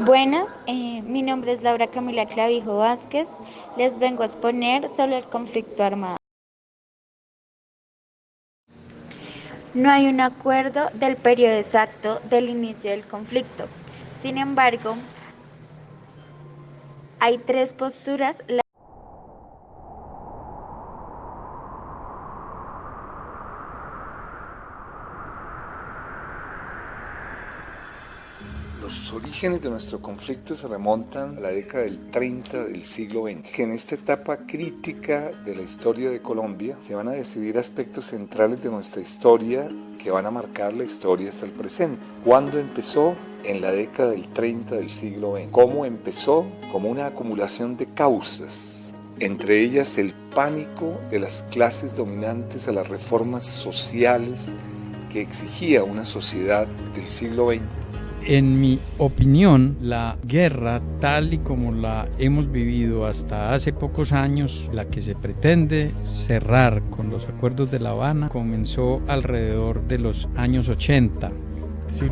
Buenas, mi nombre es Laura Camila Clavijo Vázquez. Les vengo a exponer sobre el conflicto armado. No hay un acuerdo del periodo exacto del inicio del conflicto. Sin embargo, hay tres posturas. Los orígenes de nuestro conflicto se remontan a la década del 30 del siglo XX, que en esta etapa crítica de la historia de Colombia se van a decidir aspectos centrales de nuestra historia que van a marcar la historia hasta el presente. ¿Cuándo empezó? En la década del 30 del siglo XX. ¿Cómo empezó? Como una acumulación de causas, entre ellas el pánico de las clases dominantes a las reformas sociales que exigía una sociedad del siglo XX. En mi opinión, la guerra tal y como la hemos vivido hasta hace pocos años, la que se pretende cerrar con los acuerdos de La Habana, comenzó alrededor de los años 80. Sí,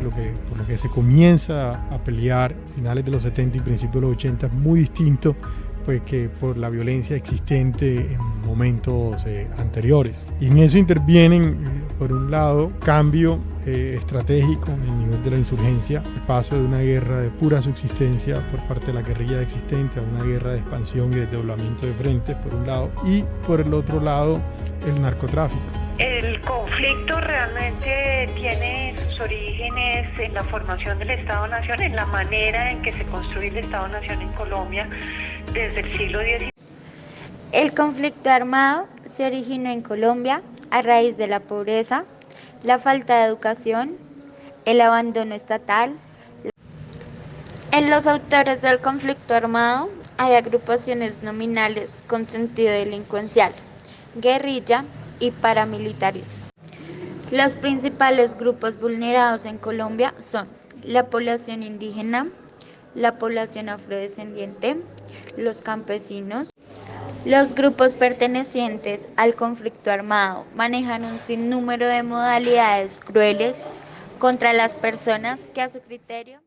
por lo que se comienza a pelear finales de los 70 y principios de los 80 es muy distinto pues, que por la violencia existente en momentos anteriores. Y en eso intervienen, por un lado, cambio estratégico en el nivel de la insurgencia, el paso de una guerra de pura subsistencia por parte de la guerrilla existente a una guerra de expansión y desdoblamiento de frentes, por un lado, y por el otro lado, el narcotráfico. El conflicto realmente tiene sus orígenes en la formación del Estado-Nación, en la manera en que se construye el Estado-Nación en Colombia desde el siglo XIX. El conflicto armado se originó en Colombia a raíz de la pobreza, la falta de educación, el abandono estatal. En los autores del conflicto armado hay agrupaciones nominales con sentido delincuencial, guerrilla y paramilitarismo. Los principales grupos vulnerados en Colombia son la población indígena, la población afrodescendiente, los campesinos. Los grupos pertenecientes al conflicto armado manejan un sinnúmero de modalidades crueles contra las personas que a su criterio